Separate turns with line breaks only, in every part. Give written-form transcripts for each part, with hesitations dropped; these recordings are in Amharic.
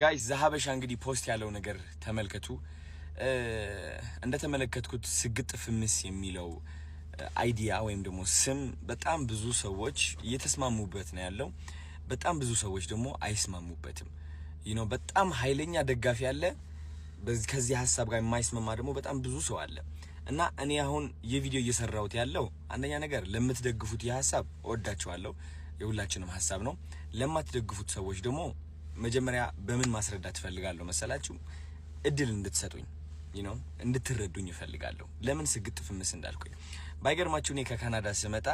ጋይስ ዘሀበሻ እንግዲህ ፖስት ያለው ነገር ተመልከቱ። እንደተመለከትኩት ስግጥ ፍምስ የሚለው አይዲያ ወይም ደግሞ ስም በጣም ብዙ ሰዎች እየተስማሙበት ነው ያለው። በጣም ብዙ ሰዎች ደግሞ አይስማሙበትም። በጣም ኃይለኛ ደጋፊ አለ፣ ከዚህ ሐሳብ ጋር የማይስማማ ደግሞ በጣም ብዙ ሰው አለ። እና እኔ አሁን የቪዲዮ እየሰራሁት ያለው አንደኛ ነገር ለምትደግፉት የሐሳብ እወዳችኋለሁ፣ የሁላችንም ሐሳብ ነው። ለማትደግፉት ሰዎች ደግሞ መጀመሪያ በምን ማስረዳት ፈልጋለሁ መሰላችሁ? እድል እንድትሰጡኝ እንድትረዱኝ ይፈልጋለሁ። ለምን ስግጥ ፍምስ እንዳልኩኝ ባይገርማችሁ እኔ ከካናዳ ስመጣ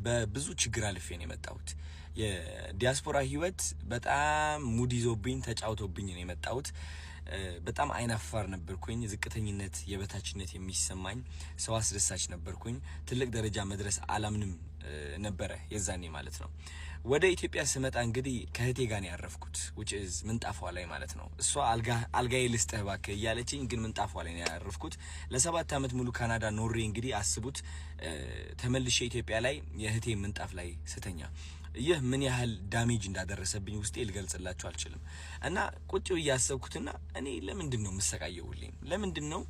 በብዙ ችግር አልፌ ነው የመጣሁት። የዲያስፖራ ህይወት በጣም ሙድ ይዞብኝ ተጫውቶብኝ ነው የመጣሁት። በጣም አይናፋር ነበርኩኝ። ዝቅተኝነት፣ የበታችነት የሚሰማኝ ሰው አስደሳች ነበርኩኝ። ትልቅ ደረጃ መድረስ አላምንም ነበረ የዛኔ ማለት ነው። ወደ ኢትዮጵያ ስመጣ እንግዲህ ከህቴ ጋር ነው ያረፍኩት፣ which is ምንጣፏ ላይ ማለት ነው። እሷ አልጋዬ ልስጥህ እባክህ እያለችኝ ግን ምንጣፏ ላይ ነው ያረፍኩት። ለ7 ዓመት ሙሉ ካናዳ ኖሬ እንግዲህ አስቡት፣ ተመልሼ ኢትዮጵያ ላይ የህቴ ምንጣፍ ላይ ስተኛ ይህ ምን ያህል ዳሜጅ እንዳደረሰብኝ ውስጤ ልገልጽላችሁ አልችልም። እና ቁጭ ብዬ ያሰብኩትና እኔ ለምንድን ነው የምሰቃየው? ለምንድን ነው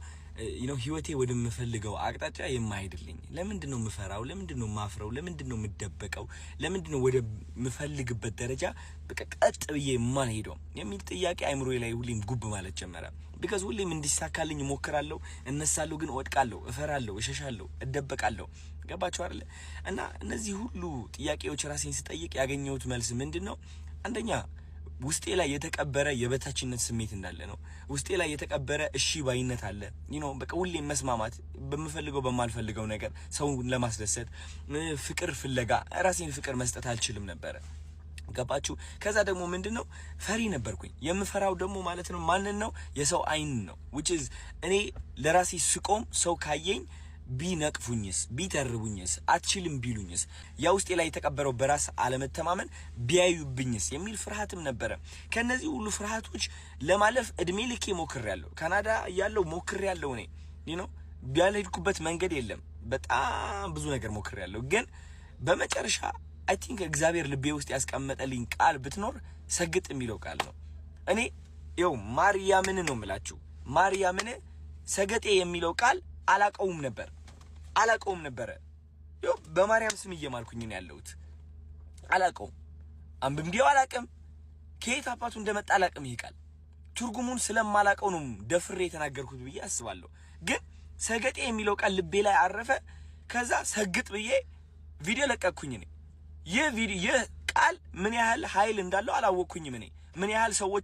ህይወቴ ወደምፈልገው አቅጣጫ የማይሄድልኝ? ለምንድን ነው የምፈራው? ለምንድን ነው የማፍረው? ለምንድን ነው የምደበቀው? ለምንድን ነው ወደ ምፈልግበት ደረጃ ቀጥ ብዬ የማልሄደው የሚል ጥያቄ አይምሮዬ ላይ ሁሌም ጉብ ማለት ጀመረ። ቢካዝ ሁሌም እንዲሳካልኝ እሞክራለሁ፣ እነሳለሁ፣ ግን እወድቃለሁ፣ እፈራለሁ፣ እሸሻለሁ፣ እደበቃለሁ። ገባችሁ አይደል? እና እነዚህ ሁሉ ጥያቄዎች ራሴን ስጠይቅ ያገኘሁት መልስ ምንድነው? አንደኛ ውስጤ ላይ የተቀበረ የበታችነት ስሜት እንዳለ ነው። ውስጤ ላይ የተቀበረ እሺ ባይነት አለ። በቃ ሁሌም መስማማት፣ በምፈልገው በማልፈልገው ነገር ሰውን ለማስደሰት ፍቅር ፍለጋ ራሴን ፍቅር መስጠት አልችልም ነበረ። ገባችሁ? ከዛ ደግሞ ምንድነው ፈሪ ነበርኩኝ። የምፈራው ደግሞ ማለት ነው ማንን ነው? የሰው አይን ነው። which is እኔ ለራሴ ስቆም ሰው ካየኝ ቢነቅፉኝስ፣ ቢተርቡኝስ፣ አትችልም ቢሉኝስ፣ ያ ውስጤ ላይ የተቀበረው በራስ አለመተማመን ቢያዩብኝስ የሚል ፍርሃትም ነበረ። ከነዚህ ሁሉ ፍርሃቶች ለማለፍ እድሜ ልኬ ሞክሬያለሁ። ካናዳ ያለው ሞክሬያለሁ። እኔ ያልሄድኩበት መንገድ የለም። በጣም ብዙ ነገር ሞክሬያለሁ። ግን በመጨረሻ አይ ቲንክ እግዚአብሔር ልቤ ውስጥ ያስቀመጠልኝ ቃል ብትኖር ሰግጥ የሚለው ቃል ነው። እኔ ማርያምን ነው የምላችሁ። ማርያምን ሰገጤ የሚለው ቃል አላቀውም ነበረ። በማርያም ስም እየማልኩኝ ነው ያለሁት። አላቀውም፣ አንብቤው አላቅም፣ ከየት አባቱ እንደመጣ አላቅም። ይሄ ቃል ትርጉሙን ስለማላቀው ነው ደፍሬ የተናገርኩት ብዬ አስባለሁ። ግን ሰገጤ የሚለው ቃል ልቤ ላይ አረፈ። ከዛ ሰግጥ ብዬ ቪዲዮ ለቀቅኩኝ። ይህ ቃል ምን ያህል ኃይል እንዳለው አላወቅኩኝም። ምን ያህል ሰዎች